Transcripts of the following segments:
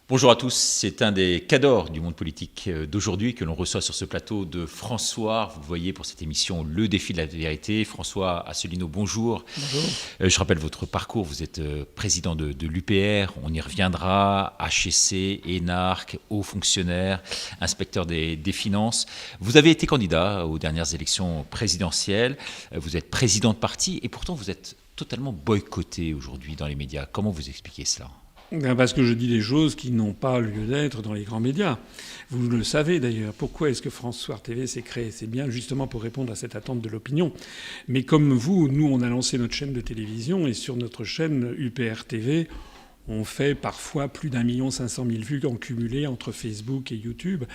Bonjour à tous, c'est un des cadors du monde politique d'aujourd'hui que l'on reçoit sur ce plateau de François. Vous le voyez pour cette émission Le Défi de la vérité. François Asselineau, bonjour. Bonjour. Je rappelle votre parcours, vous êtes président de l'UPR, on y reviendra, HEC, énarque, haut fonctionnaire, inspecteur des finances. Vous avez été candidat aux dernières élections présidentielles, vous êtes président de parti et pourtant vous êtes totalement boycotté aujourd'hui dans les médias. Comment vous expliquez cela ? Parce que je dis des choses qui n'ont pas lieu d'être dans les grands médias. Vous le savez d'ailleurs. Pourquoi est-ce que France Soir TV s'est créé ? C'est bien justement pour répondre à cette attente de l'opinion. Mais comme vous, nous, on a lancé notre chaîne de télévision et sur notre chaîne UPR TV, on fait parfois plus d'1 500 000 vues en cumulé entre Facebook et YouTube.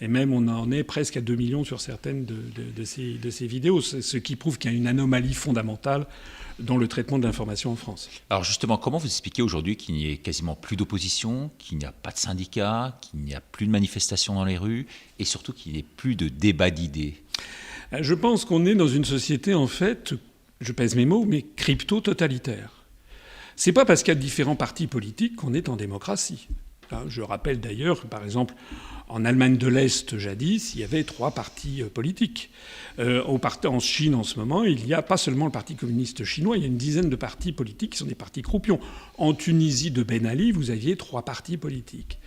Et même on en est presque à 2 millions sur certaines de ces vidéos. Ce qui prouve qu'il y a une anomalie fondamentale dans le traitement de l'information en France. Alors justement, comment vous expliquez aujourd'hui qu'il n'y ait quasiment plus d'opposition, qu'il n'y a pas de syndicats, qu'il n'y a plus de manifestations dans les rues et surtout qu'il n'y ait plus de débat d'idées ? Je pense qu'on est dans une société, en fait, je pèse mes mots, mais crypto-totalitaire. C'est pas parce qu'il y a différents partis politiques qu'on est en démocratie. Je rappelle d'ailleurs que, par exemple, en Allemagne de l'Est, jadis, il y avait 3 partis politiques. En Chine, en ce moment, il n'y a pas seulement le Parti communiste chinois, il y a une dizaine de partis politiques qui sont des partis croupions. En Tunisie de Ben Ali, vous aviez 3 partis politiques.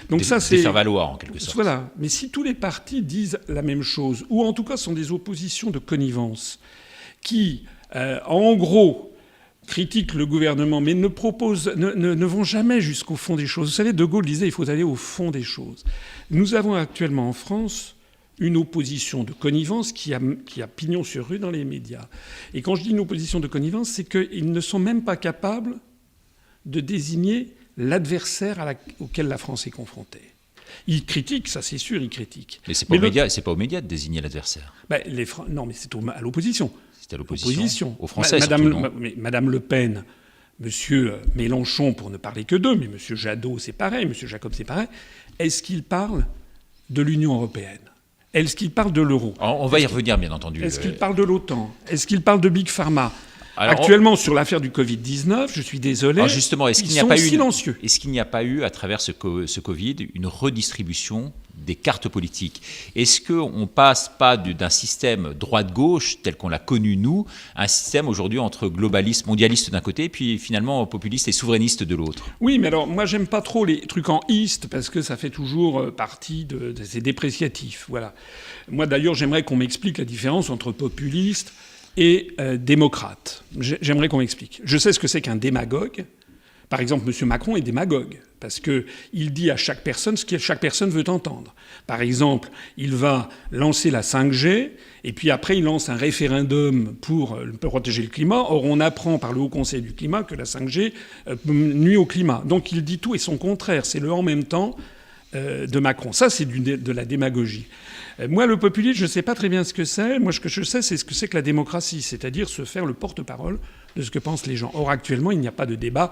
Donc ça, c'est des faire-valoir, en quelque sorte. Voilà. Mais si tous les partis disent la même chose, ou en tout cas sont des oppositions de connivence, qui, en gros, critiquent le gouvernement, mais ne vont jamais jusqu'au fond des choses. Vous savez, De Gaulle disait il faut aller au fond des choses. Nous avons actuellement en France une opposition de connivence qui a pignon sur rue dans les médias. Et quand je dis une opposition de connivence, c'est qu'ils ne sont même pas capables de désigner l'adversaire auquel la France est confrontée. Ils critiquent, ça c'est sûr, ils critiquent. Mais c'est pas aux médias de désigner l'adversaire. Non, mais c'est à l'opposition. C'est à l'opposition. Aux Français, Madame Le Pen, Monsieur Mélenchon, pour ne parler que d'eux, mais Monsieur Jadot, c'est pareil, Monsieur Jacob, c'est pareil. Est-ce qu'ils parlent de l'Union européenne ? Est-ce qu'ils parlent de l'euro ? On va y revenir, bien entendu. Est-ce qu'ils parlent de l'OTAN ? Est-ce qu'ils parlent de Big Pharma ? Alors, actuellement, sur l'affaire du Covid-19, je suis désolé, justement, ils sont silencieux. Est-ce qu'il n'y a pas eu, à travers ce Covid, une redistribution des cartes politiques ? Est-ce qu'on ne passe pas d'un système droite-gauche, tel qu'on l'a connu nous, à un système aujourd'hui entre globalistes, mondialistes d'un côté, et puis finalement populistes et souverainistes de l'autre ? Oui, mais alors, moi, j'aime pas trop les trucs en iste, parce que ça fait toujours partie c'est dépréciatif. Voilà. Moi, d'ailleurs, j'aimerais qu'on m'explique la différence entre populiste et démocrate. J'aimerais qu'on m'explique. Je sais ce que c'est qu'un démagogue. Par exemple, M. Macron est démagogue, parce qu'il dit à chaque personne ce que chaque personne veut entendre. Par exemple, il va lancer la 5G, et puis après il lance un référendum pour protéger le climat. Or, on apprend par le Haut Conseil du climat que la 5G nuit au climat. Donc il dit tout et son contraire. C'est le « en même temps » de Macron. Ça, c'est de la démagogie. Moi, le populisme, je ne sais pas très bien ce que c'est. Moi, ce que je sais, c'est ce que c'est que la démocratie, c'est-à-dire se faire le porte-parole de ce que pensent les gens. Or, actuellement, il n'y a pas de débat.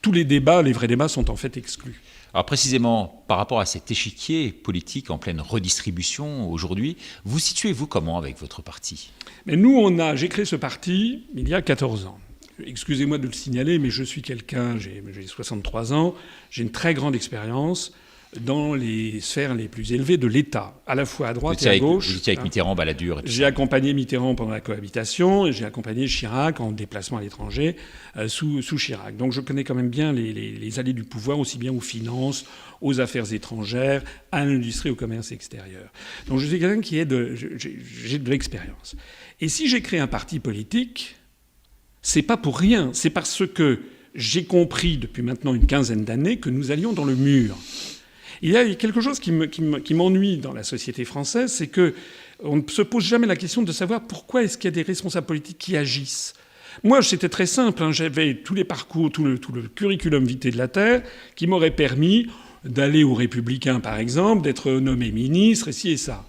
Tous les débats, les vrais débats, sont en fait exclus. Alors précisément, par rapport à cet échiquier politique en pleine redistribution aujourd'hui, vous situez-vous comment avec votre parti ? Mais nous, j'ai créé ce parti il y a 14 ans. Excusez-moi de le signaler, mais je suis quelqu'un, j'ai 63 ans, j'ai une très grande expérience dans les sphères les plus élevées de l'État, à la fois à droite et à gauche. Vous étiez avec Mitterrand, Balladur. J'ai accompagné Mitterrand pendant la cohabitation, et j'ai accompagné Chirac en déplacement à l'étranger sous Chirac. Donc je connais quand même bien les allées du pouvoir, aussi bien aux finances, aux affaires étrangères, à l'industrie, au commerce extérieur. Donc je suis quelqu'un qui j'ai de l'expérience. Et si j'ai créé un parti politique, c'est pas pour rien. C'est parce que j'ai compris depuis maintenant une quinzaine d'années que nous allions dans le mur. Il y a quelque chose qui m'ennuie dans la société française, c'est qu'on ne se pose jamais la question de savoir pourquoi est-ce qu'il y a des responsables politiques qui agissent. Moi, c'était très simple. J'avais tous les parcours, tout le curriculum vitae de la Terre qui m'aurait permis d'aller aux Républicains, par exemple, d'être nommé ministre, et ci et ça.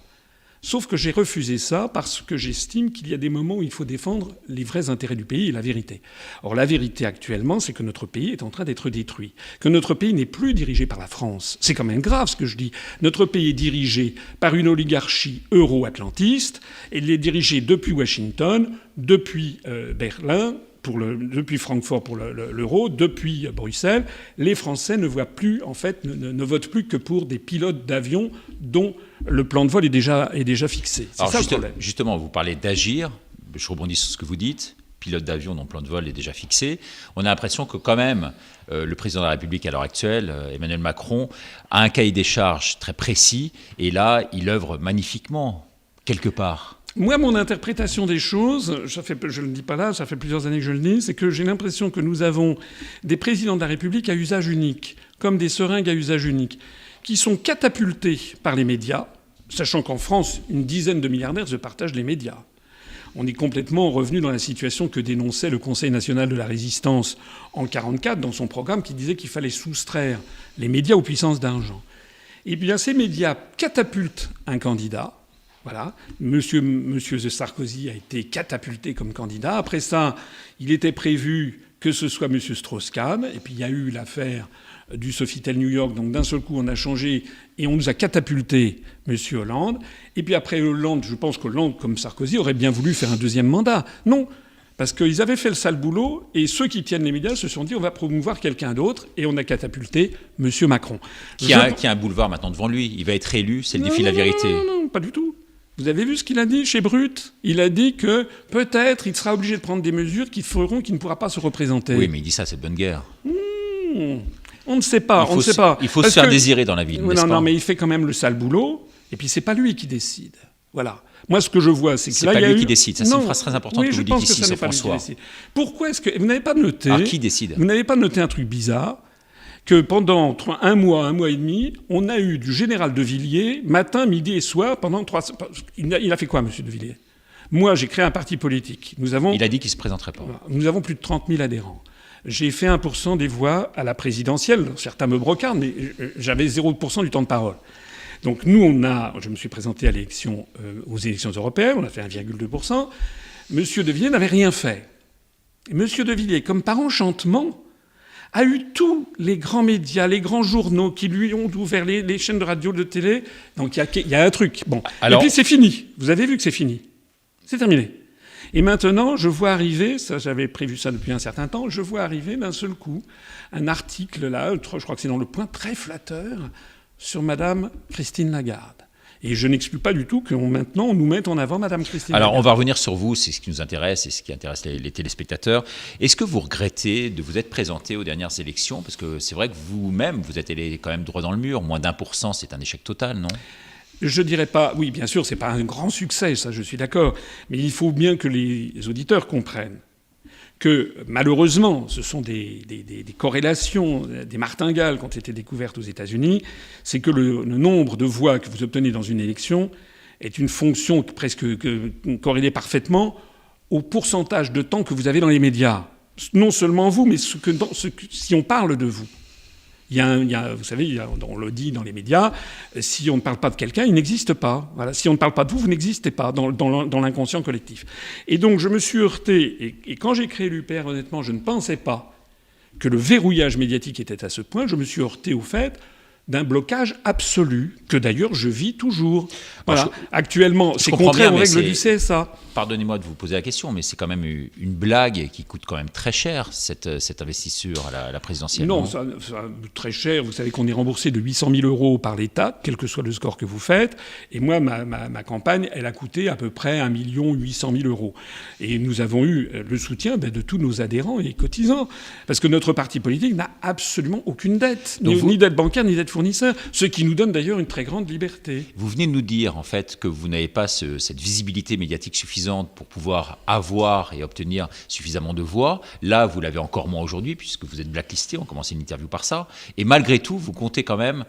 Sauf que j'ai refusé ça parce que j'estime qu'il y a des moments où il faut défendre les vrais intérêts du pays et la vérité. Or, la vérité actuellement, c'est que notre pays est en train d'être détruit. Que notre pays n'est plus dirigé par la France. C'est quand même grave ce que je dis. Notre pays est dirigé par une oligarchie euro-atlantiste. Elle est dirigée depuis Washington, depuis Berlin, depuis Francfort pour l'euro, depuis Bruxelles, les Français ne voient plus, en fait, ne votent plus que pour des pilotes d'avion dont le plan de vol est déjà fixé. C'est ça le problème. Justement, vous parlez d'agir. Je rebondis sur ce que vous dites. Pilote d'avion dont le plan de vol est déjà fixé. On a l'impression que quand même, le président de la République à l'heure actuelle, Emmanuel Macron, a un cahier des charges très précis. Et là, il œuvre magnifiquement, quelque part. Moi, mon interprétation des choses, je ne le dis pas là, ça fait plusieurs années que je le dis, c'est que j'ai l'impression que nous avons des présidents de la République à usage unique, comme des seringues à usage unique, qui sont catapultés par les médias, sachant qu'en France, une dizaine de milliardaires se partagent les médias. On est complètement revenu dans la situation que dénonçait le Conseil national de la résistance en 1944 dans son programme qui disait qu'il fallait soustraire les médias aux puissances d'argent. Et bien ces médias catapultent un candidat. Voilà. Monsieur Sarkozy a été catapulté comme candidat. Après ça, il était prévu que ce soit M. Strauss-Kahn. Et puis il y a eu l'affaire du Sofitel New York. Donc d'un seul coup, on a changé et on nous a catapulté M. Hollande. Et puis après Hollande, je pense qu'Hollande, comme Sarkozy, aurait bien voulu faire un deuxième mandat. Non, parce qu'ils avaient fait le sale boulot et ceux qui tiennent les médias se sont dit on va promouvoir quelqu'un d'autre et on a catapulté M. Macron. Qui a un boulevard maintenant devant lui. Il va être réélu, c'est le défi de la vérité. Non, pas du tout. Vous avez vu ce qu'il a dit chez Brut ? Il a dit que peut-être il sera obligé de prendre des mesures qui feront qu'il ne pourra pas se représenter. Oui, mais il dit ça, c'est de bonne guerre. On ne sait pas, Il faut se faire désirer dans la vie, n'est-ce pas ? Non, mais il fait quand même le sale boulot, et puis c'est pas lui qui décide. Voilà. Moi, ce que je vois, c'est que là, c'est pas lui qui décide. Ça, c'est une phrase très importante que vous dites ici, sur François. Pourquoi est-ce que vous n'avez pas noté ? Ah, qui décide ? Vous n'avez pas noté un truc bizarre que pendant un mois et demi, on a eu du général de Villiers, matin, midi et soir, pendant 3 semaines. Il a fait quoi, M. de Villiers ? Moi, j'ai créé un parti politique. Il a dit qu'il ne se présenterait pas. Nous avons plus de 30 000 adhérents. J'ai fait 1% des voix à la présidentielle. Certains me brocardent, mais j'avais 0% du temps de parole. Donc nous, je me suis présenté aux élections européennes, on a fait 1,2%. Monsieur de Villiers n'avait rien fait. Et Monsieur de Villiers, comme par enchantement, a eu tous les grands médias, les grands journaux qui lui ont ouvert les chaînes de radio, de télé. Donc il y a un truc. Bon. Alors... Et puis c'est fini. Vous avez vu que c'est fini. C'est terminé. Et maintenant, je vois arriver, ça j'avais prévu ça depuis un certain temps, je vois arriver d'un seul coup un article là, je crois que c'est dans Le Point, très flatteur, sur Madame Christine Lagarde. Et je n'exclus pas du tout que maintenant on nous mette en avant Madame Christine Lagarde. Alors on va revenir sur vous, c'est ce qui nous intéresse et ce qui intéresse les téléspectateurs. Est-ce que vous regrettez de vous être présenté aux dernières élections ? Parce que c'est vrai que vous-même, vous êtes allé quand même droit dans le mur. Moins d'1%, c'est un échec total, non ? Je dirais pas... Oui, bien sûr, c'est pas un grand succès, ça, je suis d'accord. Mais il faut bien que les auditeurs comprennent que, malheureusement, ce sont des corrélations, des martingales qui ont été découvertes aux États-Unis. C'est que le nombre de voix que vous obtenez dans une élection est une fonction presque corrélée parfaitement au pourcentage de temps que vous avez dans les médias. Non seulement vous, mais si on parle de vous. Vous savez, on le dit dans les médias, si on ne parle pas de quelqu'un, il n'existe pas. Voilà. Si on ne parle pas de vous, vous n'existez pas dans l'inconscient collectif. Et donc, je me suis heurté, et quand j'ai créé l'UPR, honnêtement, je ne pensais pas que le verrouillage médiatique était à ce point. Je me suis heurté au fait d'un blocage absolu, que d'ailleurs je vis toujours. Voilà. Actuellement, c'est contraire aux règles du CSA. Pardonnez-moi de vous poser la question, mais c'est quand même une blague qui coûte quand même très cher, cette investiture à la présidentielle. Non, ça très cher. Vous savez qu'on est remboursé de 800 000 € par l'État, quel que soit le score que vous faites. Et moi, ma campagne, elle a coûté à peu près 1 800 000 €. Et nous avons eu le soutien de tous nos adhérents et cotisants. Parce que notre parti politique n'a absolument aucune dette. Ni dette bancaire, ni dette fournisseur. Ce qui nous donne d'ailleurs une très grande liberté. Vous venez de nous dire, en fait, que vous n'avez pas cette visibilité médiatique suffisante pour pouvoir avoir et obtenir suffisamment de voix. Là, vous l'avez encore moins aujourd'hui, puisque vous êtes blacklisté. On commence une interview par ça. Et malgré tout, vous comptez quand même...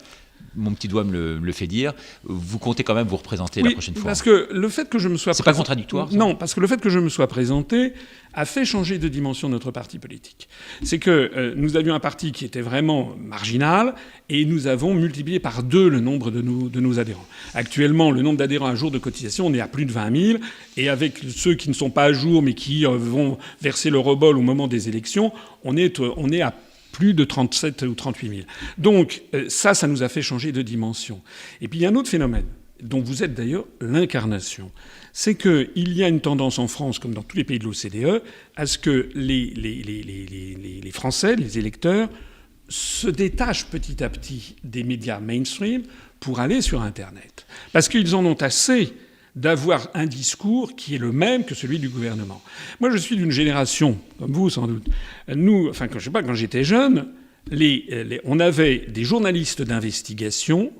Mon petit doigt me le fait dire. Vous comptez quand même vous représenter la prochaine fois. Parce que le fait que je me sois... C'est pas contradictoire, ça ? Non, parce que le fait que je me sois présenté a fait changer de dimension notre parti politique. C'est que nous avions un parti qui était vraiment marginal et nous avons multiplié par 2 le nombre de nos adhérents. Actuellement, le nombre d'adhérents à jour de cotisation, on est à plus de 20 000. Et avec ceux qui ne sont pas à jour mais qui vont verser le rebol au moment des élections, on est à plus de 37 ou 38 000. Donc ça nous a fait changer de dimension. Et puis il y a un autre phénomène. dont vous êtes d'ailleurs l'incarnation. C'est qu'il y a une tendance en France, comme dans tous les pays de l'OCDE, à ce que les Français, les électeurs, se détachent petit à petit des médias mainstream pour aller sur Internet. Parce qu'ils en ont assez d'avoir un discours qui est le même que celui du gouvernement. Moi, je suis d'une génération, comme vous sans doute. Nous, enfin, quand j'étais jeune, on avait des journalistes d'investigation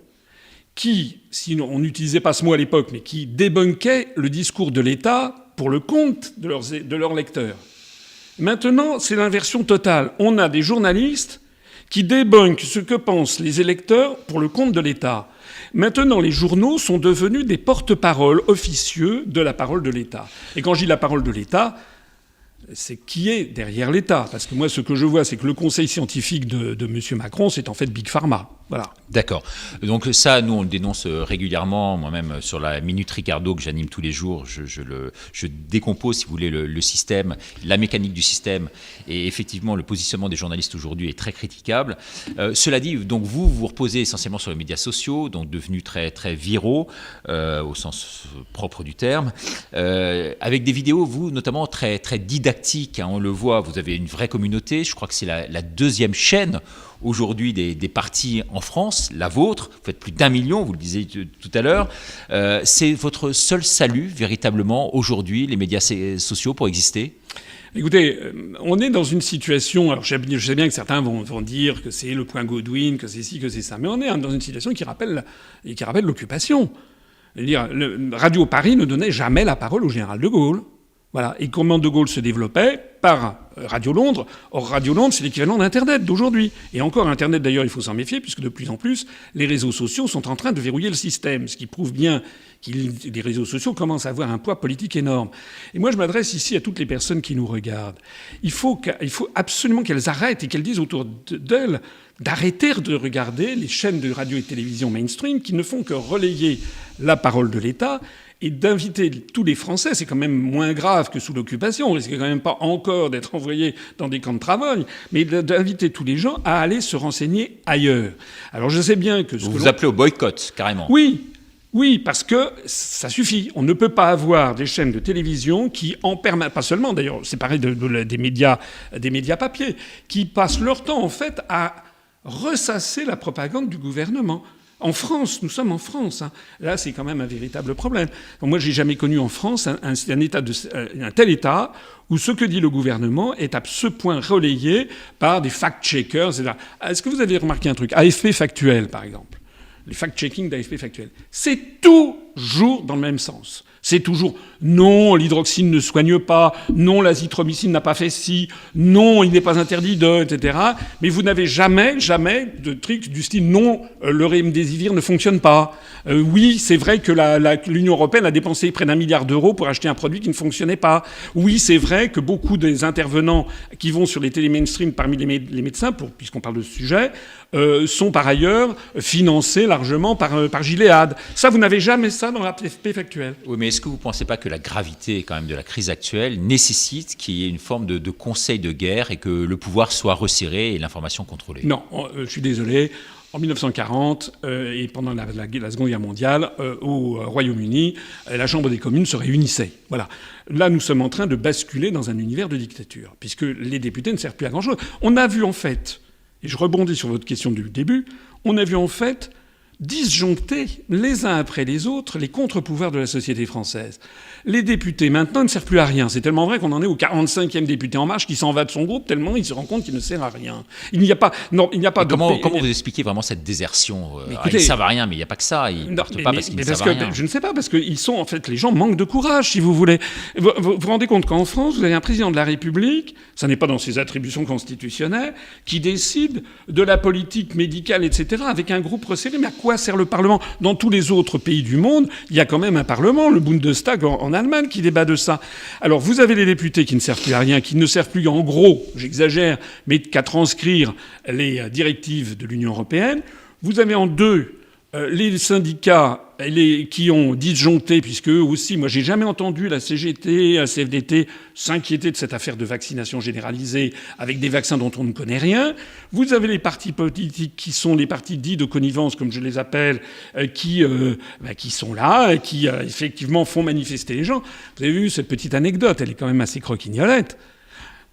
qui, si on n'utilisait pas ce mot à l'époque, mais qui débunkaient le discours de l'État pour le compte de leurs lecteurs. Maintenant, c'est l'inversion totale. On a des journalistes qui débunkent ce que pensent les électeurs pour le compte de l'État. Maintenant, les journaux sont devenus des porte-paroles officieux de la parole de l'État. Et quand je dis la parole de l'État, c'est qui est derrière l'État. Parce que moi, ce que je vois, c'est que le conseil scientifique de M. Macron, c'est en fait Big Pharma. Voilà. D'accord. Donc ça, nous, on le dénonce régulièrement. Moi-même, sur la Minute Ricardo que j'anime tous les jours, je décompose, si vous voulez, le système, la mécanique du système. Et effectivement, le positionnement des journalistes aujourd'hui est très critiquable. Cela dit, donc vous reposez essentiellement sur les médias sociaux, donc devenus très, très viraux, au sens propre du terme, avec des vidéos, vous, notamment, très, très didactiques. Hein, on le voit, vous avez une vraie communauté. Je crois que c'est la deuxième chaîne aujourd'hui des partis en France, la vôtre, vous faites plus d'1 million, vous le disiez tout à l'heure. C'est votre seul salut, véritablement, aujourd'hui, les médias sociaux, pour exister ? Écoutez, on est dans une situation... Alors, je sais bien que certains vont dire que c'est le point Godwin, que c'est ci, que c'est ça. Mais on est dans une situation qui rappelle l'occupation. C'est-à-dire, Radio Paris ne donnait jamais la parole au général de Gaulle. Voilà. Et comment de Gaulle se développait ? Par Radio Londres. Or, Radio Londres, c'est l'équivalent d'Internet d'aujourd'hui. Et encore, Internet, d'ailleurs, il faut s'en méfier, puisque de plus en plus, les réseaux sociaux sont en train de verrouiller le système, ce qui prouve bien que les réseaux sociaux commencent à avoir un poids politique énorme. Et moi, je m'adresse ici à toutes les personnes qui nous regardent. Il faut absolument qu'elles arrêtent et qu'elles disent autour d'elles d'arrêter de regarder les chaînes de radio et de télévision mainstream qui ne font que relayer la parole de l'État, et d'inviter tous les Français, c'est quand même moins grave que sous l'occupation, on risque quand même pas encore d'être envoyés dans des camps de travail, mais d'inviter tous les gens à aller se renseigner ailleurs. Alors je sais bien que... Vous appelez au boycott, carrément. Oui, parce que ça suffit. On ne peut pas avoir des chaînes de télévision qui en permanence, pas seulement d'ailleurs, c'est pareil des médias papier, qui passent leur temps en fait à ressasser la propagande du gouvernement. En France, nous sommes en France. Hein. Là, c'est quand même un véritable problème. Donc, moi, j'ai jamais connu en France un tel État où ce que dit le gouvernement est à ce point relayé par des fact-checkers, etc. Est-ce que vous avez remarqué un truc ? AFP Factuel, par exemple. Les fact-checking d'AFP Factuel. C'est toujours dans le même sens. C'est toujours non, l'hydroxyne ne soigne pas, non, l'azithromycine n'a pas fait ci, non, il n'est pas interdit de, etc. Mais vous n'avez jamais de truc du style non, le remdesivir ne fonctionne pas. Oui, c'est vrai que l'Union européenne a dépensé près d'1 milliard d'euros pour acheter un produit qui ne fonctionnait pas. Oui, c'est vrai que beaucoup des intervenants qui vont sur les télé-mainstream parmi les médecins, puisqu'on parle de ce sujet, sont par ailleurs financés largement par Gilead. Ça, vous n'avez jamais ça dans l'AFP Factuel. Oui, mais est-ce que vous ne pensez pas que la gravité quand même de la crise actuelle nécessite qu'il y ait une forme de conseil de guerre et que le pouvoir soit resserré et l'information contrôlée ? Non, je suis désolé. En 1940 et pendant la Seconde Guerre mondiale, au Royaume-Uni, la Chambre des communes se réunissait. Voilà. Là, nous sommes en train de basculer dans un univers de dictature, puisque les députés ne servent plus à grand-chose. On a vu en fait, et je rebondis sur votre question du début, on a vu en fait disjoncter les uns après les autres les contre-pouvoirs de la société française. Les députés, maintenant, ne servent plus à rien. C'est tellement vrai qu'on en est au 45e député En Marche qui s'en va de son groupe tellement il se rend compte qu'il ne sert à rien. Il n'y a pas... Comment vous expliquez vraiment cette désertion ? Écoutez, ils ne servent à rien, mais il n'y a pas que ça. Ils ne partent pas parce qu'ils ne servent à rien. Je ne sais pas, parce qu'ils sont... En fait, les gens manquent de courage, si vous voulez. Vous vous rendez compte qu'en France, vous avez un président de la République, ça n'est pas dans ses attributions constitutionnelles, qui décide de la politique médicale, etc., avec un groupe resserré. Mais à quoi sert le Parlement ? Dans tous les autres pays du monde, il y a quand même un Parlement, le Bundestag en Allemagne, qui débat de ça. Alors, vous avez les députés qui ne servent plus à rien, qui ne servent plus, en gros, j'exagère, mais qu'à transcrire les directives de l'Union européenne. Vous avez en deux Les syndicats qui ont disjoncté, puisque eux aussi, moi j'ai jamais entendu la CGT, la CFDT s'inquiéter de cette affaire de vaccination généralisée avec des vaccins dont on ne connaît rien. Vous avez les partis politiques qui sont les partis dits de connivence, comme je les appelle, qui sont là, et qui effectivement font manifester les gens. Vous avez vu cette petite anecdote, elle est quand même assez croquignolette.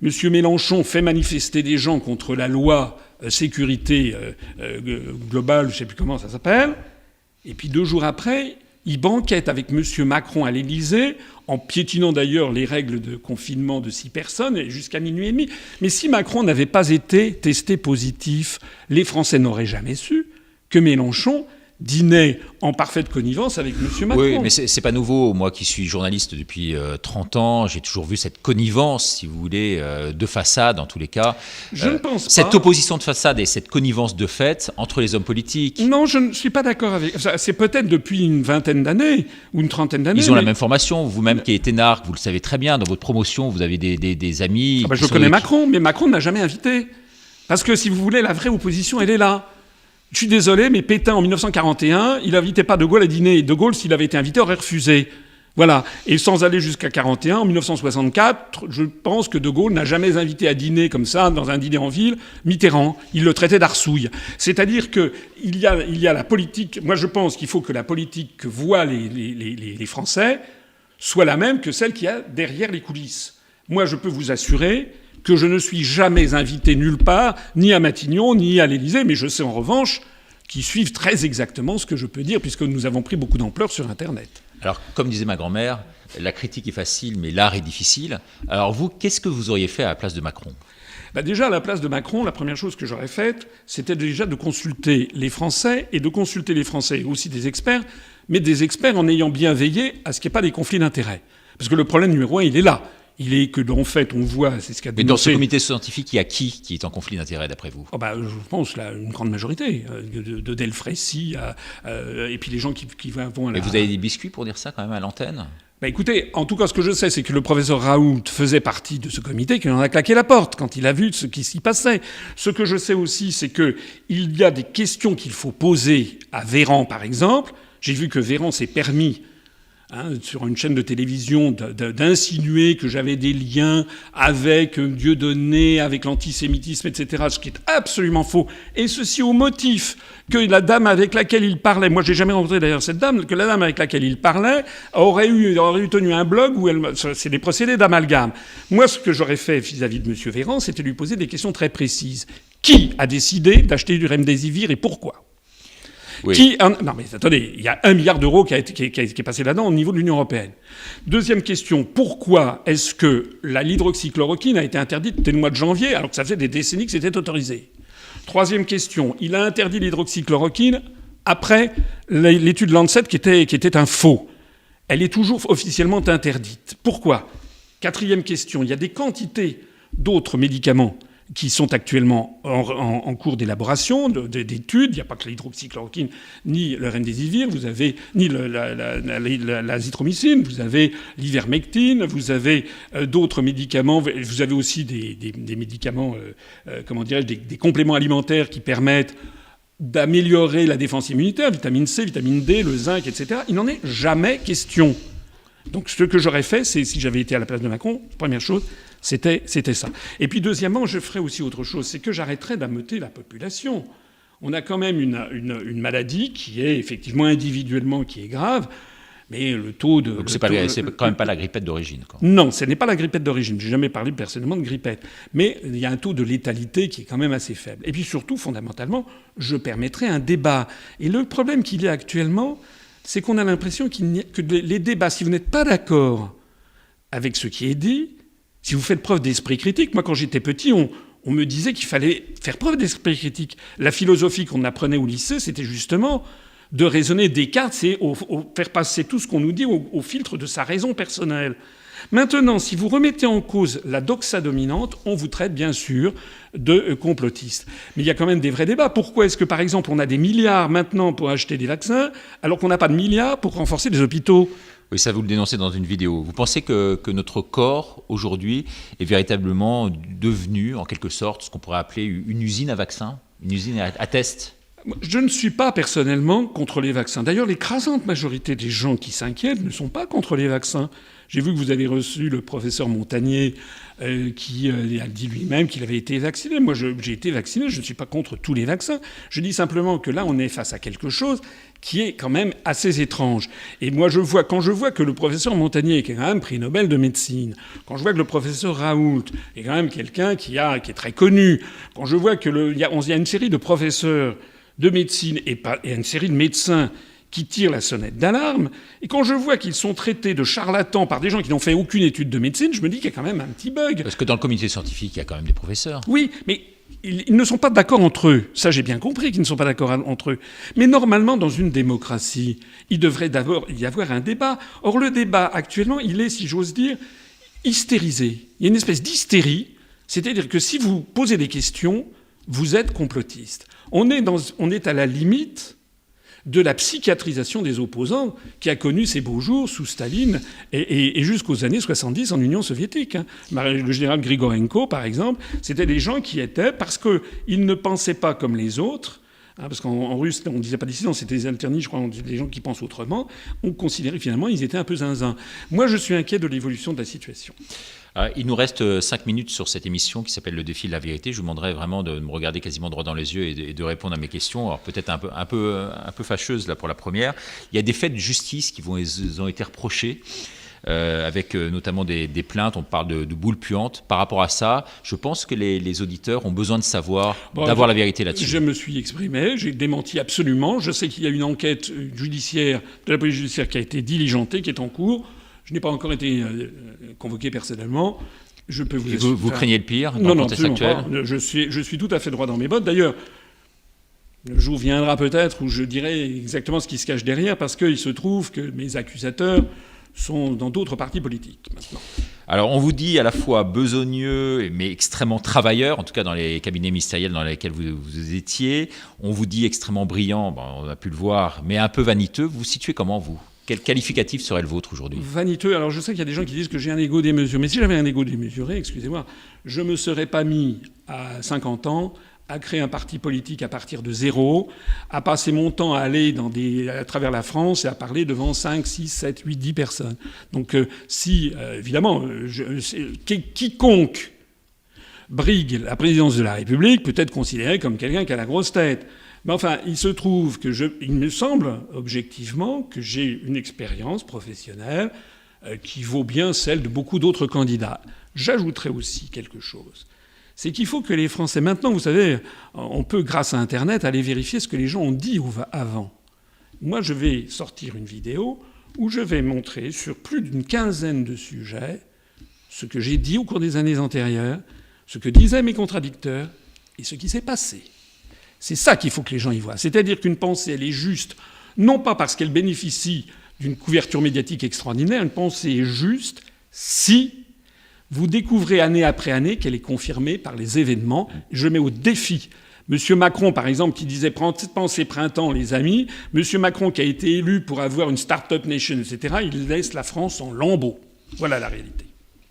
Monsieur Mélenchon fait manifester des gens contre la loi sécurité globale, je ne sais plus comment ça s'appelle, et puis 2 jours après, il banquette avec M. Macron à l'Élysée, en piétinant d'ailleurs les règles de confinement de 6 personnes, jusqu'à minuit et demi. Mais si Macron n'avait pas été testé positif, les Français n'auraient jamais su que Mélenchon dînait en parfaite connivence avec M. Macron. Oui, mais c'est pas nouveau. Moi qui suis journaliste depuis 30 ans, j'ai toujours vu cette connivence, si vous voulez, de façade en tous les cas. Je ne pense pas. Cette opposition de façade et cette connivence de fait entre les hommes politiques. Non, je ne suis pas d'accord avec ça. C'est peut-être depuis une vingtaine d'années ou une trentaine d'années. Ils ont la même formation. Vous-même qui êtes énarque, vous le savez très bien. Dans votre promotion, vous avez des amis. Je connais Macron, mais Macron ne m'a jamais invité. Parce que si vous voulez, la vraie opposition, elle est là. Je suis désolé, mais Pétain, en 1941, il n'invitait pas De Gaulle à dîner. De Gaulle, s'il avait été invité, aurait refusé. Voilà. Et sans aller jusqu'à 41, en 1964, je pense que De Gaulle n'a jamais invité à dîner comme ça, dans un dîner en ville, Mitterrand. Il le traitait d'arsouille. C'est-à-dire qu'il y a la politique. Moi, je pense qu'il faut que la politique que voient les Français soit la même que celle qu'il y a derrière les coulisses. Moi, je peux vous assurer que je ne suis jamais invité nulle part, ni à Matignon, ni à l'Élysée, mais je sais en revanche qu'ils suivent très exactement ce que je peux dire, puisque nous avons pris beaucoup d'ampleur sur Internet. Alors, comme disait ma grand-mère, la critique est facile, mais l'art est difficile. Alors vous, qu'est-ce que vous auriez fait à la place de Macron ? Déjà, à la place de Macron, la première chose que j'aurais faite, c'était déjà de consulter les Français, et de consulter les Français, et aussi des experts, mais des experts en ayant bien veillé à ce qu'il n'y ait pas des conflits d'intérêts. Parce que le problème numéro 1, il est là. Il est que, en fait, on voit, c'est ce qu'a dénoncé... Mais dans ce comité scientifique, il y a qui est en conflit d'intérêts, d'après vous ? Je pense une grande majorité, de Delfrécy, et puis les gens qui vont à la... Mais vous avez des biscuits pour dire ça, quand même, à l'antenne ? Écoutez, en tout cas, ce que je sais, c'est que le professeur Raoult faisait partie de ce comité, qu'il en a claqué la porte quand il a vu ce qui s'y passait. Ce que je sais aussi, c'est qu'il y a des questions qu'il faut poser à Véran, par exemple. J'ai vu que Véran s'est permis... sur une chaîne de télévision, d'insinuer que j'avais des liens avec Dieudonné, avec l'antisémitisme, etc., ce qui est absolument faux. Et ceci au motif que la dame avec laquelle il parlait, moi j'ai jamais rencontré d'ailleurs cette dame, que la dame avec laquelle il parlait aurait eu tenu un blog où c'est des procédés d'amalgame. Moi, ce que j'aurais fait vis-à-vis de M. Véran, c'était lui poser des questions très précises. Qui a décidé d'acheter du Remdesivir et pourquoi ? Oui. Non mais attendez, il y a 1 milliard d'euros qui est passé là-dedans au niveau de l'Union européenne. Deuxième question, pourquoi est-ce que l'hydroxychloroquine a été interdite dès le mois de janvier alors que ça faisait des décennies que c'était autorisé ? Troisième question, il a interdit l'hydroxychloroquine après l'étude Lancet qui était un faux. Elle est toujours officiellement interdite. Pourquoi ? Quatrième question, il y a des quantités d'autres médicaments qui sont actuellement en cours d'élaboration, d'études. Il n'y a pas que l'hydroxychloroquine ni le remdesivir, vous avez ni l'azithromycine, vous avez l'ivermectine, vous avez d'autres médicaments, vous avez aussi des médicaments, des compléments alimentaires qui permettent d'améliorer la défense immunitaire, vitamine C, vitamine D, le zinc, etc. Il n'en est jamais question. Donc ce que j'aurais fait, c'est, si j'avais été à la place de Macron, première chose, c'était ça. Et puis deuxièmement, je ferais aussi autre chose, c'est que j'arrêterais d'ameuter la population. On a quand même une maladie qui est effectivement individuellement qui est grave, mais le taux de... Donc c'est quand même pas la grippette d'origine, quoi. Non, ce n'est pas la grippette d'origine. J'ai jamais parlé personnellement de grippette. Mais il y a un taux de létalité qui est quand même assez faible. Et puis surtout, fondamentalement, je permettrais un débat. Et le problème qu'il y a actuellement, c'est qu'on a l'impression que les débats, si vous n'êtes pas d'accord avec ce qui est dit, si vous faites preuve d'esprit critique, moi quand j'étais petit, on me disait qu'il fallait faire preuve d'esprit critique. La philosophie qu'on apprenait au lycée, c'était justement de raisonner Descartes, c'est faire passer tout ce qu'on nous dit au filtre de sa raison personnelle. Maintenant, si vous remettez en cause la doxa dominante, on vous traite bien sûr de complotiste. Mais il y a quand même des vrais débats. Pourquoi est-ce que, par exemple, on a des milliards maintenant pour acheter des vaccins, alors qu'on n'a pas de milliards pour renforcer les hôpitaux ? Oui, ça vous le dénoncez dans une vidéo. Vous pensez que notre corps, aujourd'hui, est véritablement devenu, en quelque sorte, ce qu'on pourrait appeler une usine à vaccins, une usine à tests ? Je ne suis pas personnellement contre les vaccins. D'ailleurs, l'écrasante majorité des gens qui s'inquiètent ne sont pas contre les vaccins. J'ai vu que vous avez reçu le professeur Montagnier qui a dit lui-même qu'il avait été vacciné. Moi, j'ai été vacciné, je ne suis pas contre tous les vaccins. Je dis simplement que là, on est face à quelque chose qui est quand même assez étrange. Et moi, quand je vois que le professeur Montagnier, qui est quand même prix Nobel de médecine, quand je vois que le professeur Raoult est quand même quelqu'un qui est très connu, quand je vois qu'il y a une série de professeurs de médecine et une série de médecins qui tirent la sonnette d'alarme, et quand je vois qu'ils sont traités de charlatans par des gens qui n'ont fait aucune étude de médecine, je me dis qu'il y a quand même un petit bug. Parce que dans le comité scientifique, il y a quand même des professeurs. Oui, mais ils ne sont pas d'accord entre eux. Ça, j'ai bien compris qu'ils ne sont pas d'accord entre eux. Mais normalement, dans une démocratie, il devrait d'abord y avoir un débat. Or, le débat, actuellement, il est, si j'ose dire, hystérisé. Il y a une espèce d'hystérie, c'est-à-dire que si vous posez des questions, vous êtes complotiste. On est à la limite de la psychiatrisation des opposants qui a connu ses beaux jours sous Staline et jusqu'aux années 70 en Union soviétique. Le général Grigorenko, par exemple, c'était des gens qui étaient, parce qu'ils ne pensaient pas comme les autres, parce qu'en russe, on ne disait pas dissidents, c'était des alternis, je crois, des gens qui pensent autrement, on considérait finalement qu'ils étaient un peu zinzin. Moi, je suis inquiet de l'évolution de la situation. Il nous reste 5 minutes sur cette émission qui s'appelle Le défi de la vérité. Je vous demanderai vraiment de me regarder quasiment droit dans les yeux et de répondre à mes questions. Alors peut-être un peu fâcheuse là pour la première. Il y a des faits de justice qui ont été reprochés. Avec notamment des plaintes, on parle de boules puantes. Par rapport à ça, je pense que les auditeurs ont besoin de savoir, d'avoir la vérité là-dessus. Je me suis exprimé, j'ai démenti absolument. Je sais qu'il y a une enquête judiciaire, de la police judiciaire qui a été diligentée, qui est en cours. Je n'ai pas encore été convoqué personnellement. Je peux vous craignez le pire dans non, le contexte actuel? Pas. Je suis tout à fait droit dans mes bottes. D'ailleurs, le jour viendra peut-être où je dirai exactement ce qui se cache derrière, parce qu'il se trouve que mes accusateurs sont dans d'autres partis politiques maintenant. Alors on vous dit à la fois besogneux mais extrêmement travailleur, en tout cas dans les cabinets ministériels dans lesquels vous étiez. On vous dit extrêmement brillant, on a pu le voir, mais un peu vaniteux. Vous vous situez comment, vous? Quel qualificatif serait le vôtre aujourd'hui? Vaniteux. Alors je sais qu'il y a des gens qui disent que j'ai un ego démesuré. Mais si j'avais un ego démesuré, excusez-moi, je ne me serais pas mis à 50 ans à créer un parti politique à partir de zéro, à passer mon temps à aller à travers la France et à parler devant 5, 6, 7, 8, 10 personnes. Donc évidemment, quiconque brigue la présidence de la République peut être considéré comme quelqu'un qui a la grosse tête. Mais enfin, il se trouve il me semble objectivement que j'ai une expérience professionnelle qui vaut bien celle de beaucoup d'autres candidats. J'ajouterai aussi quelque chose. C'est qu'il faut que les Français... Maintenant, vous savez, on peut, grâce à Internet, aller vérifier ce que les gens ont dit avant. Moi, je vais sortir une vidéo où je vais montrer sur plus d'une quinzaine de sujets ce que j'ai dit au cours des années antérieures, ce que disaient mes contradicteurs et ce qui s'est passé. C'est ça qu'il faut que les gens y voient. C'est-à-dire qu'une pensée, elle est juste, non pas parce qu'elle bénéficie d'une couverture médiatique extraordinaire, une pensée est juste si vous découvrez année après année qu'elle est confirmée par les événements. Je mets au défi M. Macron, par exemple, qui disait « Pensez printemps, les amis ». M. Macron, qui a été élu pour avoir une start-up nation, etc., il laisse la France en lambeaux. Voilà la réalité.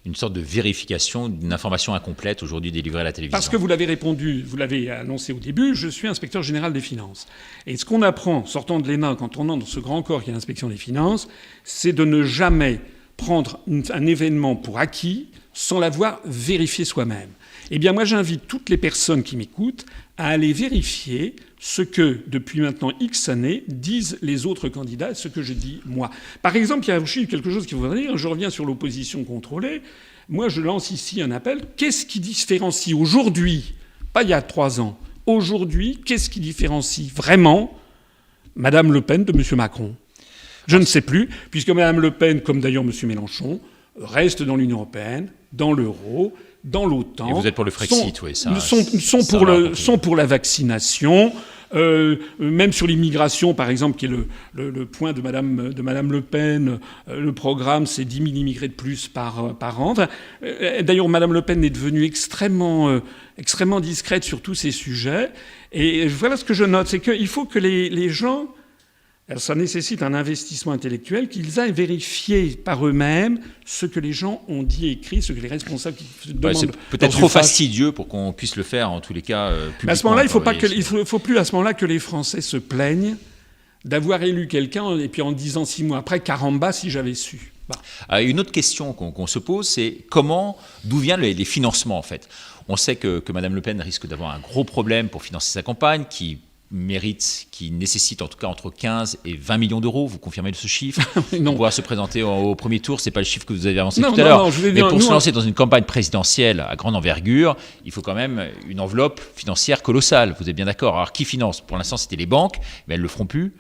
Une sorte de vérification d'une information incomplète aujourd'hui délivrée à la télévision. Parce que vous l'avez annoncé au début, je suis inspecteur général des finances. Et ce qu'on apprend, sortant de l'ENA, quand on entre dans ce grand corps qui est l'inspection des finances, c'est de ne jamais prendre un événement pour acquis sans l'avoir vérifié soi-même. Eh bien, moi, j'invite toutes les personnes qui m'écoutent à aller vérifier ce que, depuis maintenant X années, disent les autres candidats, ce que je dis moi. Par exemple, il y a aussi quelque chose qu'il faut dire, je reviens sur l'opposition contrôlée. Moi, je lance ici un appel. Qu'est-ce qui différencie aujourd'hui, pas il y a 3 ans, aujourd'hui, qu'est-ce qui différencie vraiment Mme Le Pen de M. Macron? Je ne sais plus, puisque Mme Le Pen, comme d'ailleurs M. Mélenchon, reste dans l'Union européenne, dans l'euro, dans l'OTAN. Et vous êtes pour le Frexit, oui. Sont pour la vaccination. Même sur l'immigration, par exemple, qui est le point de Madame Le Pen, le programme, c'est 10 000 immigrés de plus par an. Enfin, d'ailleurs, Madame Le Pen est devenue extrêmement discrète sur tous ces sujets. Et voilà ce que je note, c'est qu'il faut que les gens Alors, ça nécessite un investissement intellectuel qu'ils aillent vérifier par eux-mêmes ce que les gens ont dit et écrit, ce que les responsables demandent. C'est peut-être trop fastidieux pour qu'on puisse le faire, en tous les cas, publiquement. À ce moment-là, il faut plus à ce moment-là que les Français se plaignent d'avoir élu quelqu'un et puis en disant 6 mois après, caramba, si j'avais su. Bah. Une autre question qu'on se pose, c'est d'où viennent les financements, en fait. On sait que Mme Le Pen risque d'avoir un gros problème pour financer sa campagne, qui nécessite en tout cas entre 15 et 20 millions d'euros. Vous confirmez ce chiffre? Non. Pour pouvoir se présenter au premier tour, c'est pas le chiffre que vous avez avancé tout à l'heure. Mais pour se lancer dans une campagne présidentielle à grande envergure, il faut quand même une enveloppe financière colossale. Vous êtes bien d'accord? Alors qui finance? Pour l'instant, c'était les banques, mais elles le feront plus.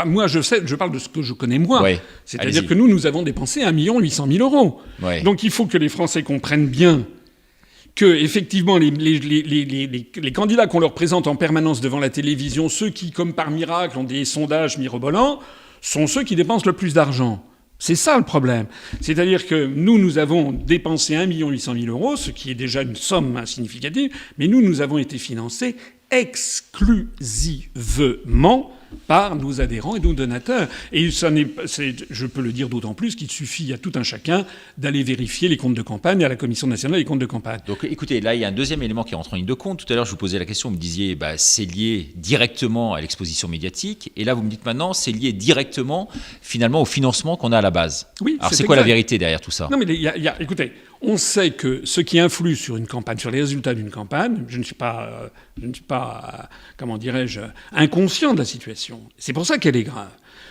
Moi, je parle de ce que je connais moi. Ouais. C'est-à-dire que nous avons dépensé 1 800 000 euros. Ouais. Donc il faut que les Français comprennent bien que, effectivement, les candidats qu'on leur présente en permanence devant la télévision, ceux qui, comme par miracle, ont des sondages mirobolants, sont ceux qui dépensent le plus d'argent. C'est ça le problème. C'est-à-dire que nous avons dépensé 1 800 000 euros, ce qui est déjà une somme significative, mais nous avons été financés exclusivement par nos adhérents et nos donateurs. Et je peux le dire d'autant plus qu'il suffit à tout un chacun d'aller vérifier les comptes de campagne à la Commission nationale des comptes de campagne. Donc écoutez, là il y a un deuxième élément qui rentre en ligne de compte. Tout à l'heure je vous posais la question, vous me disiez c'est lié directement à l'exposition médiatique. Et là vous me dites maintenant c'est lié directement finalement au financement qu'on a à la base. Oui, alors c'est quoi la vérité derrière tout ça? Non mais écoutez, on sait que ce qui influe sur une campagne, sur les résultats d'une campagne, je ne suis pas comment dirais-je, inconscient de la situation. C'est pour ça qu'elle est grave.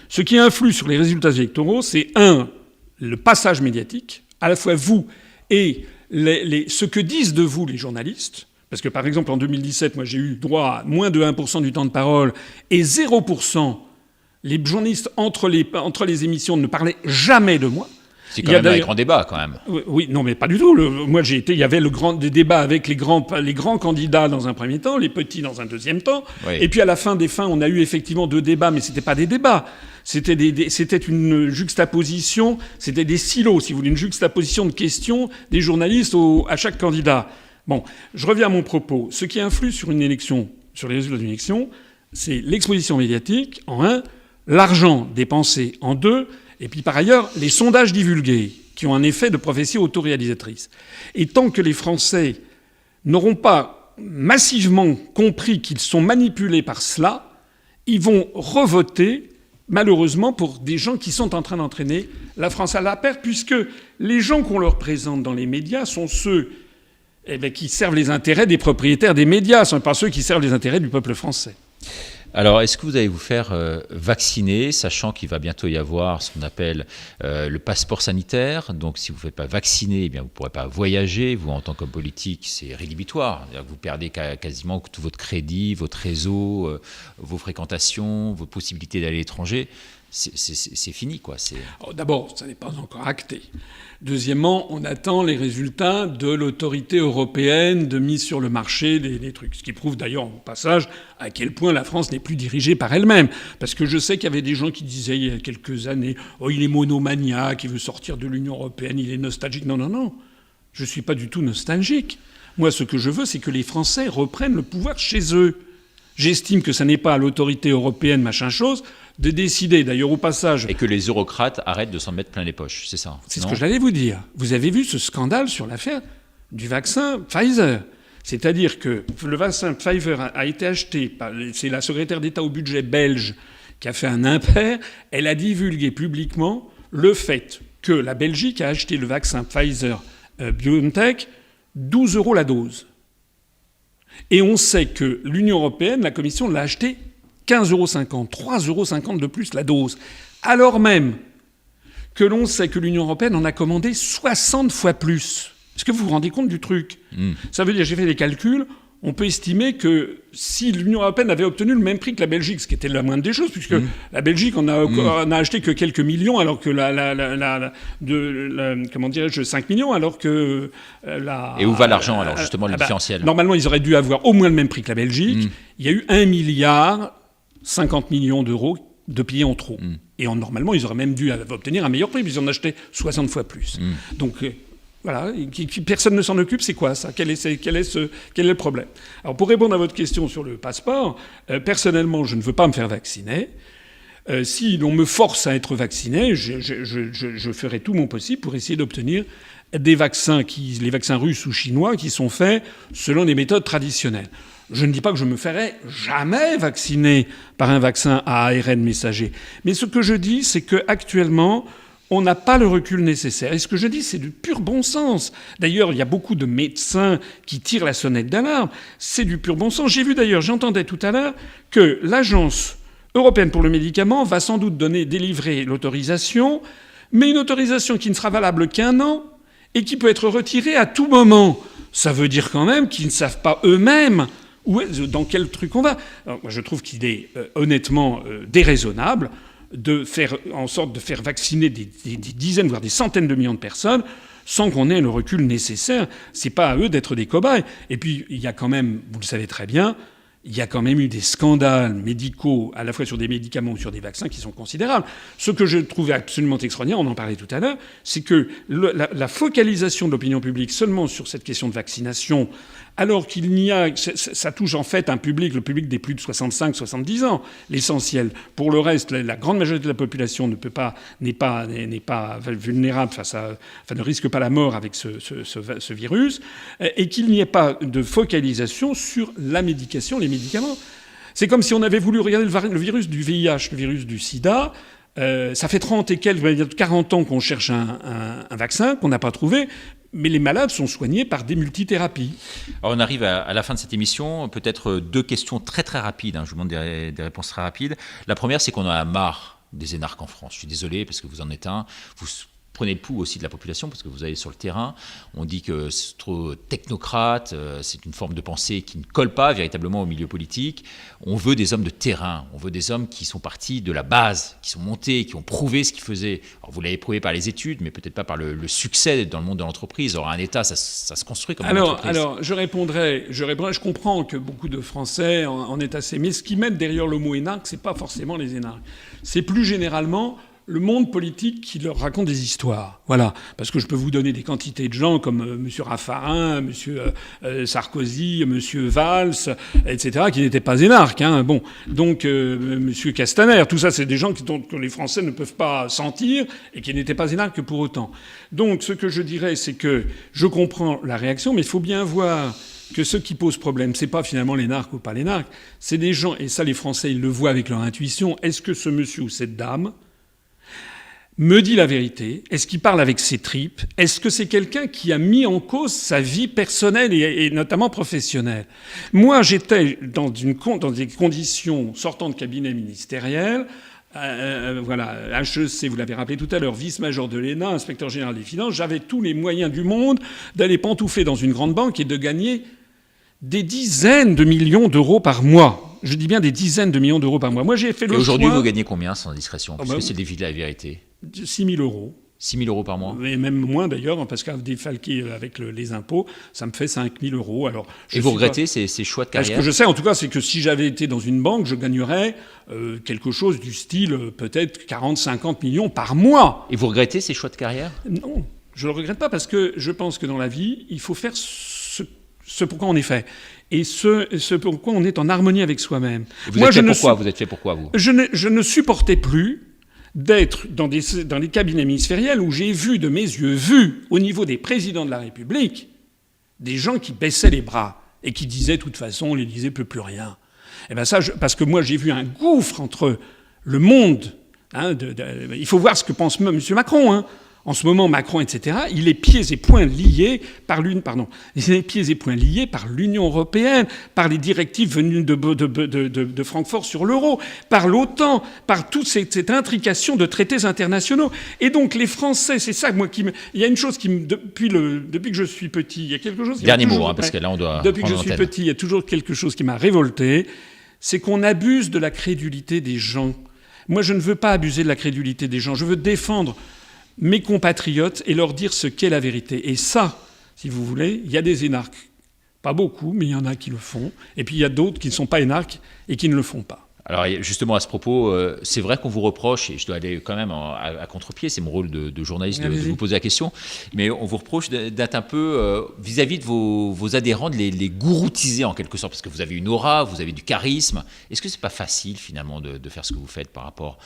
Ce qui influe sur les résultats électoraux, c'est le passage médiatique, à la fois vous et ce que disent de vous les journalistes. Parce que par exemple en 2017, moi j'ai eu droit à moins de 1% du temps de parole et 0%. Les journalistes entre les émissions ne parlaient jamais de moi. C'est quand même un grand débat, quand même. Oui, non, mais pas du tout. Il y avait des débats avec les grands candidats dans un premier temps, les petits dans un deuxième temps. Oui. Et puis à la fin des fins, on a eu effectivement 2 débats, mais c'était pas des débats. C'était une juxtaposition, c'était des silos, si vous voulez, une juxtaposition de questions des journalistes à chaque candidat. Bon, je reviens à mon propos. Ce qui influe sur une élection, sur les résultats d'une élection, c'est l'exposition médiatique, en 1, l'argent dépensé, en 2, et puis par ailleurs, les sondages divulgués, qui ont un effet de prophétie autoréalisatrice. Et tant que les Français n'auront pas massivement compris qu'ils sont manipulés par cela, ils vont revoter, malheureusement, pour des gens qui sont en train d'entraîner la France à la perte, puisque les gens qu'on leur présente dans les médias sont ceux qui servent les intérêts des propriétaires des médias, ce ne sont pas ceux qui servent les intérêts du peuple français. Alors, est-ce que vous allez vous faire vacciner, sachant qu'il va bientôt y avoir ce qu'on appelle le passeport sanitaire? Donc, si vous ne faites pas vacciner, eh bien, vous ne pourrez pas voyager. Vous, en tant qu'homme politique, c'est rédhibitoire. Vous perdez quasiment tout votre crédit, votre réseau, vos fréquentations, vos possibilités d'aller à l'étranger. C'est fini, quoi. D'abord, ça n'est pas encore acté. Deuxièmement, on attend les résultats de l'autorité européenne de mise sur le marché des trucs. Ce qui prouve d'ailleurs, au passage, à quel point la France n'est plus dirigée par elle-même. Parce que je sais qu'il y avait des gens qui disaient il y a quelques années « Oh, il est monomaniaque, il veut sortir de l'Union européenne, il est nostalgique ». Non, non, non. Je ne suis pas du tout nostalgique. Moi, ce que je veux, c'est que les Français reprennent le pouvoir chez eux. J'estime que ça n'est pas à l'autorité européenne, machin chose, de décider, d'ailleurs au passage... Et que les eurocrates arrêtent de s'en mettre plein les poches, c'est ça? C'est ce que j'allais vous dire. Vous avez vu ce scandale sur l'affaire du vaccin Pfizer. C'est-à-dire que le vaccin Pfizer a été acheté c'est la secrétaire d'État au budget belge qui a fait un impair. Elle a divulgué publiquement le fait que la Belgique a acheté le vaccin Pfizer BioNTech 12 € la dose. Et on sait que l'Union européenne, la Commission, l'a acheté 15,50 €, 3,50 € de plus la dose. Alors même que l'on sait que l'Union européenne en a commandé 60 fois plus. Est-ce que vous vous rendez compte du truc? Ça veut dire, j'ai fait des calculs, on peut estimer que si l'Union européenne avait obtenu le même prix que la Belgique, ce qui était la moindre des choses, puisque la Belgique en a acheté que quelques millions, alors que comment dirais-je, 5 millions, alors que Et où va l'argent, alors, justement, le différentiel? Normalement, ils auraient dû avoir au moins le même prix que la Belgique. Il y a eu 1,05 milliard d'euros de payés en trop. Et normalement, ils auraient même dû obtenir un meilleur prix, puisqu'ils en achetaient 60 fois plus. Donc... voilà, personne ne s'en occupe, c'est quoi ça? Quel est le problème? Alors pour répondre à votre question sur le passeport, personnellement, je ne veux pas me faire vacciner. Si l'on me force à être vacciné, je ferai tout mon possible pour essayer d'obtenir des vaccins, les vaccins russes ou chinois, qui sont faits selon des méthodes traditionnelles. Je ne dis pas que je me ferai jamais vacciner par un vaccin à ARN messager. Mais ce que je dis, c'est qu'actuellement, on n'a pas le recul nécessaire. Et ce que je dis, c'est du pur bon sens. D'ailleurs, il y a beaucoup de médecins qui tirent la sonnette d'alarme. C'est du pur bon sens. J'entendais tout à l'heure que l'Agence européenne pour le médicament va sans doute délivrer l'autorisation, mais une autorisation qui ne sera valable qu'1 an et qui peut être retirée à tout moment. Ça veut dire quand même qu'ils ne savent pas eux-mêmes dans quel truc on va. Alors, moi, je trouve qu'il est honnêtement déraisonnable de faire en sorte de faire vacciner des dizaines, voire des centaines de millions de personnes sans qu'on ait le recul nécessaire. C'est pas à eux d'être des cobayes. Et puis, il y a quand même, vous le savez très bien, il y a quand même eu des scandales médicaux, à la fois sur des médicaments ou sur des vaccins, qui sont considérables. Ce que je trouvais absolument extraordinaire, on en parlait tout à l'heure, c'est que la focalisation de l'opinion publique seulement sur cette question de vaccination, alors qu'il n'y a... Ça touche en fait le public des plus de 65-70 ans, l'essentiel. Pour le reste, la grande majorité de la population n'est pas vulnérable ne risque pas la mort avec ce virus, et qu'il n'y ait pas de focalisation sur la médication, les médicaments. C'est comme si on avait voulu regarder le virus du VIH, le virus du sida. Ça fait 40 ans qu'on cherche un vaccin qu'on n'a pas trouvé. Mais les malades sont soignés par des multithérapies. Alors on arrive à la fin de cette émission. Peut-être 2 questions très très rapides. Je vous demande des réponses très rapides. La première, c'est qu'on en a marre des énarques en France. Je suis désolé parce que vous en êtes un. Vous prenez le pouls aussi de la population parce que vous allez sur le terrain. On dit que c'est trop technocrate, c'est une forme de pensée qui ne colle pas véritablement au milieu politique. On veut des hommes de terrain, on veut des hommes qui sont partis de la base, qui sont montés, qui ont prouvé ce qu'ils faisaient. Alors vous l'avez prouvé par les études, mais peut-être pas par le succès dans le monde de l'entreprise. Alors un État, ça se construit comme une entreprise. Alors je comprends que beaucoup de Français en aient assez. Mais ce qui met derrière le mot énarque, c'est pas forcément les énarques. C'est plus généralement le monde politique qui leur raconte des histoires. Voilà. Parce que je peux vous donner des quantités de gens comme M. Raffarin, M. Sarkozy, M. Valls, etc., qui n'étaient pas énarques. Bon. Donc, M. Castaner, tout ça, c'est des gens que les Français ne peuvent pas sentir et qui n'étaient pas énarques pour autant. Donc, ce que je dirais, c'est que je comprends la réaction, mais il faut bien voir que ce qui pose problème, c'est pas finalement l'énarque ou pas l'énarque. C'est des gens, et ça, les Français, ils le voient avec leur intuition. Est-ce que ce monsieur ou cette dame me dit la vérité? Est-ce qu'il parle avec ses tripes? Est-ce que c'est quelqu'un qui a mis en cause sa vie personnelle et notamment professionnelle? Moi, j'étais dans des conditions sortant de cabinet ministériel. Voilà, HEC, vous l'avez rappelé tout à l'heure, vice-major de l'ENA, inspecteur général des finances. J'avais tous les moyens du monde d'aller pantoufler dans une grande banque et de gagner des dizaines de millions d'euros par mois. Je dis bien des dizaines de millions d'euros par mois. Moi, j'ai fait le choix... Et aujourd'hui, vous gagnez combien, sans indiscrétion? Parce que c'est le défi de la vérité. 6 000 euros. 6 000 euros par mois? Et même moins, d'ailleurs, parce qu'à défalquer avec les impôts, ça me fait 5 000 euros. Alors, et vous regrettez ces choix de carrière? Ce que je sais, en tout cas, c'est que si j'avais été dans une banque, je gagnerais quelque chose du style peut-être 40-50 millions par mois. Et vous regrettez ces choix de carrière? Non, je ne le regrette pas, parce que je pense que dans la vie, il faut faire ce pourquoi on est fait. Et ce pourquoi on est en harmonie avec soi-même. Vous êtes fait pourquoi, vous? Je ne supportais plus d'être dans les cabinets ministériels où j'ai vu de mes yeux, au niveau des présidents de la République, des gens qui baissaient les bras et qui disaient, de toute façon, l'Élysée ne peut plus rien. Et ben ça, parce que moi, j'ai vu un gouffre entre le monde. Il faut voir ce que pense M. Macron. En ce moment, Macron, etc., il est pieds et poings liés par l'Union européenne, par les directives venues de Francfort sur l'euro, par l'OTAN, par toute cette intrication de traités internationaux. Et donc, les Français, c'est ça, moi, il y a une chose depuis que je suis petit, il y a quelque chose qui Dernier mot, parce que là, on doit depuis que je suis petit, il y a toujours quelque chose qui m'a révolté, c'est qu'on abuse de la crédulité des gens. Moi, je ne veux pas abuser de la crédulité des gens. Je veux défendre mes compatriotes et leur dire ce qu'est la vérité. Et ça, si vous voulez, il y a des énarques. Pas beaucoup, mais il y en a qui le font. Et puis il y a d'autres qui ne sont pas énarques et qui ne le font pas. Alors justement à ce propos, c'est vrai qu'on vous reproche, et je dois aller quand même à contre-pied, c'est mon rôle de journaliste de vous poser la question, mais on vous reproche d'être un peu vis-à-vis de vos adhérents, de les gouroutiser en quelque sorte, parce que vous avez une aura, vous avez du charisme. Est-ce que c'est pas facile finalement de faire ce que vous faites par rapport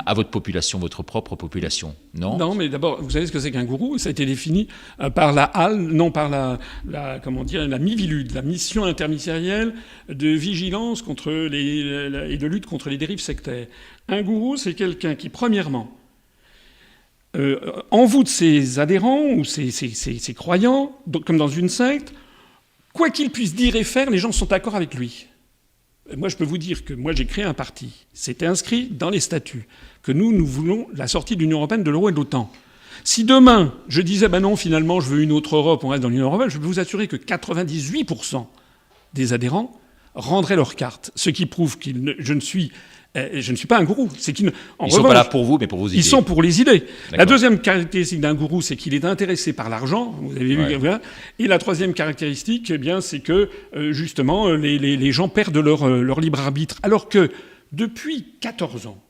à votre population, votre propre population? Non. Non, mais d'abord, vous savez ce que c'est qu'un gourou? Ça a été défini par la HAL, non par la MIVILUD, la mission interministérielle de vigilance contre et de lutte contre les dérives sectaires. Un gourou, c'est quelqu'un qui, premièrement, envoûte ses adhérents ou ses croyants, comme dans une secte, quoi qu'il puisse dire et faire, les gens sont d'accord avec lui. Moi, je peux vous dire que moi, j'ai créé un parti. C'était inscrit dans les statuts que nous voulons la sortie de l'Union européenne, de l'euro et de l'OTAN. Si demain, je disais, non, finalement, je veux une autre Europe, on reste dans l'Union européenne, je peux vous assurer que 98% des adhérents rendraient leur carte. Ce qui prouve que je ne suis pas un gourou. Ils ne sont pas là pour vous, mais pour vos idées. Ils sont pour les idées. La deuxième caractéristique d'un gourou, c'est qu'il est intéressé par l'argent. Vous avez vu. Ouais. Et la troisième caractéristique, c'est que justement, les gens perdent leur libre arbitre. Alors que depuis 14 ans,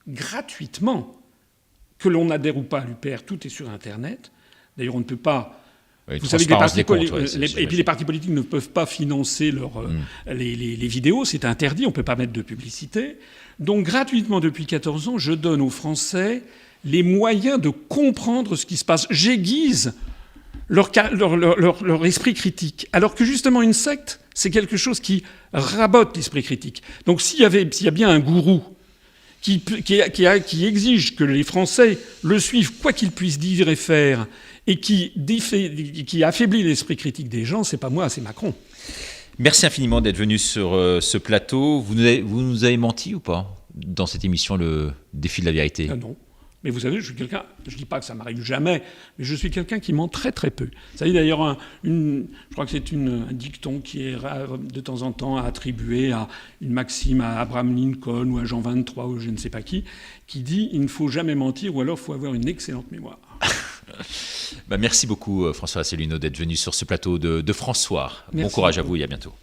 gratuitement, que l'on adhère ou pas à l'UPR, tout est sur Internet. D'ailleurs, on ne peut pas. Oui, vous savez que les partis politiques ne peuvent pas financer les vidéos, c'est interdit, on ne peut pas mettre de publicité. Donc gratuitement, depuis 14 ans, je donne aux Français les moyens de comprendre ce qui se passe. J'aiguise leur esprit critique. Alors que justement, une secte, c'est quelque chose qui rabote l'esprit critique. Donc s'il y a bien un gourou qui exige que les Français le suivent, quoi qu'ils puissent dire et faire, et qui affaiblit l'esprit critique des gens, c'est pas moi, c'est Macron. Merci infiniment d'être venu sur ce plateau. Vous nous avez menti ou pas dans cette émission, le défi de la vérité? Non. Mais vous savez, je suis quelqu'un, je dis pas que ça m'arrive jamais, mais je suis quelqu'un qui ment très très peu. Ça y est d'ailleurs, je crois que c'est un dicton qui est de temps en temps attribué à une maxime à Abraham Lincoln ou à Jean 23 ou je ne sais pas qui dit « il ne faut jamais mentir ou alors il faut avoir une excellente mémoire ». Merci beaucoup François Asselineau d'être venu sur ce plateau de François. Bon courage à vous et à bientôt.